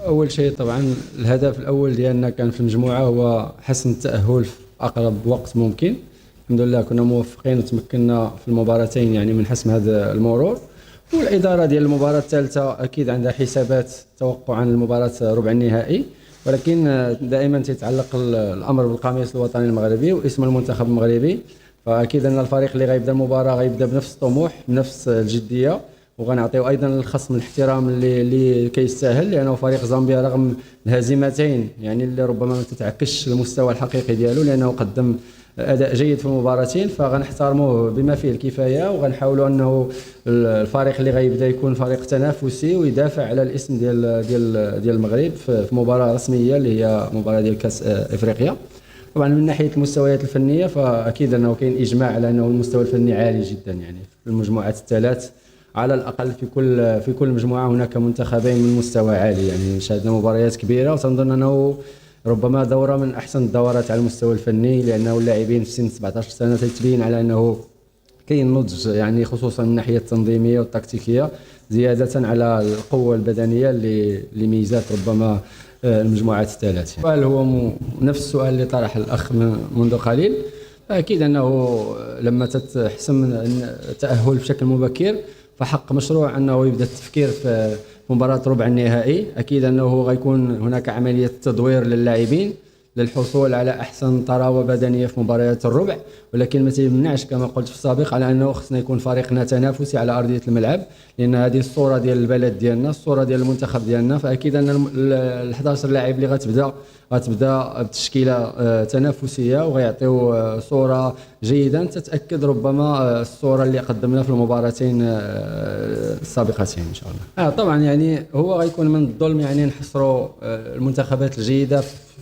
اول شيء طبعا الهدف الاول ديالنا كان في المجموعه هو حسم التاهل في اقرب وقت ممكن. الحمد لله كنا موفقين وتمكنا في المباراتين يعني من حسم هذا المرور. والاداره ديال المباراه الثالثه اكيد عندها حسابات توقعا المباراه ربع النهائي، ولكن دائما تيتعلق الامر بالقميص الوطني المغربي واسم المنتخب المغربي. فاكيد ان الفريق اللي غيبدا المباراه غيبدا بنفس الطموح بنفس الجديه، وغنعطيو ايضا الخصم الاحترام اللي كيستاهل، لانه فريق زامبيا رغم الهزيمتين يعني اللي ربما ما تتعكسش المستوى الحقيقي ديالو، لانه قدم اداء جيد في المباراتين، فغنحترموه بما فيه الكفايه وغنحاولوا انه الفريق اللي غيبدا يكون فريق تنافسي ويدافع على الاسم ديال المغرب في مباراه رسميه اللي هي مباراه ديال كاس افريقيا. طبعا من ناحيه المستويات الفنيه فاكيد انه كاين اجماع على انه المستوى الفني عالي جدا، يعني في المجموعات الثلاث على الاقل في كل مجموعه هناك منتخبين من مستوى عالي، يعني شاهدنا مباريات كبيره وتنظن انه ربما دوره من احسن الدورات على المستوى الفني، لانه اللاعبين في سن 17 سنه تتبين على انه كاين نضج يعني خصوصا من الناحيه التنظيميه والتكتيكيه، زياده على القوه البدنيه اللي ميزات ربما المجموعات الثلاث. السؤال هو نفس السؤال اللي طرح الاخ منذ قليل. اكيد انه لما تحسم التاهل بشكل مبكر فحق مشروع انه يبدا التفكير في مباراه ربع النهائي. اكيد انه غيكون هناك عمليه تدوير للاعبين للحصول على احسن طراوه بدنيه في مباريات الربع، ولكن ما تيمنعش كما قلت في السابق على انه خصنا يكون فريقنا تنافسي على ارضيه الملعب، لان هذه الصوره ديال البلد ديالنا، الصوره ديال المنتخب ديالنا. فاكيد ان ال 11 لاعب اللي غتبدا بتشكيله تنافسيه وغيعطيو صوره جيده تتاكد ربما الصوره اللي قدمنا في المباراتين السابقتين ان شاء الله. طبعا يعني هو غيكون من الظلم يعني نحصروا المنتخبات الجيده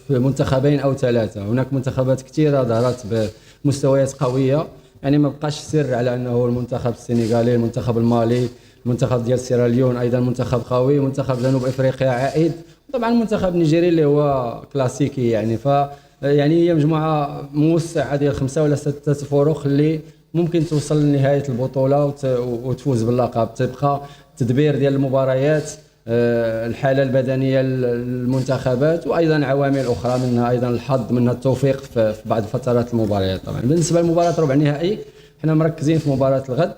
في منتخبين او ثلاثه. هناك منتخبات كثيره ظهرت بمستويات قويه، يعني ما بقاش سر على انه المنتخب السنغالي، المنتخب المالي، المنتخب ديال سيراليون ايضا منتخب قوي، منتخب جنوب افريقيا عائد، طبعا المنتخب النيجيري اللي هو كلاسيكي يعني. يعني هي مجموعه موسعه ديال 5 ولا 6 فرق اللي ممكن توصل لنهايه البطوله وتفوز باللقب. تبقى التدبير ديال المباريات، الحاله البدنيه للمنتخبات، وايضا عوامل اخرى منها ايضا الحظ، منها التوفيق في بعض فترات المباريات. طبعا بالنسبه لمباراه ربع النهائي حنا مركزين في مباراه الغد،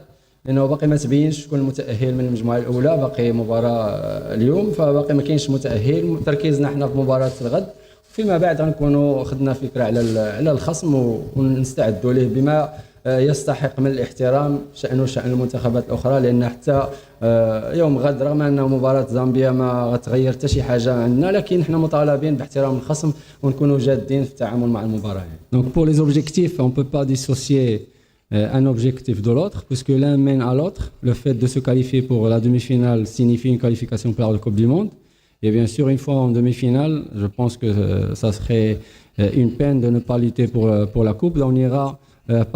لانه باقي ما تبينش شكون المتاهل من المجموعه الاولى، باقي مباراه اليوم فباقي ما كاينش متاهل. تركيزنا حنا في مباراه الغد، فيما بعد غنكونوا خدنا فكره على الخصم ونستعدوا له بما يستحق من الاحترام، شأنه شأن المنتخبات الأخرى، لأن حتى يوم غد رغم أنه مباراة زامبيا ما غتغير حتى شي حاجة عندنا، لكن احنا مطالبين باحترام الخصم ونكونوا جادين في التعامل مع المباراة. Donc pour les objectifs, on peut pas dissocier un objectif de l'autre, puisque l'un mène à l'autre. Le fait de se qualifier pour la demi-finale signifie une qualification pour la Coupe du Monde. Et bien sûr, une fois en demi-finale, je pense que ça serait une peine de ne pas lutter pour la Coupe. On ira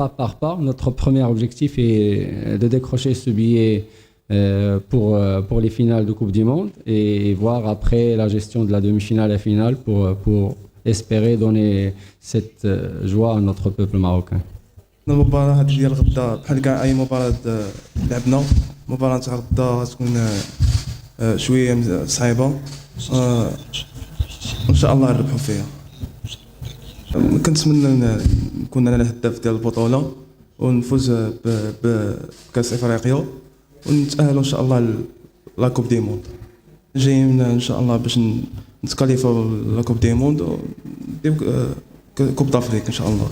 pas par pas. Notre premier objectif est de décrocher ce billet pour les finales de Coupe du Monde et voir après la gestion de la demi-finale et finale pour espérer donner cette joie à notre peuple marocain. المباراة هذه ديال غدا بحال كاع أي مباراة لعبنا، مباراة تاع غدا تكون شوية صعيبة، وإن شاء الله نربحوا فيها. كنتمنى نكون أنا الهداف ديال البطولة ونفوز بكأس إفريقيا ونتأهلوا إن شاء الله لا كوب دي موند. جايين إن شاء الله باش نتكاليفاو لا كوب دي موند ونديو كوب دافريك إن شاء الله.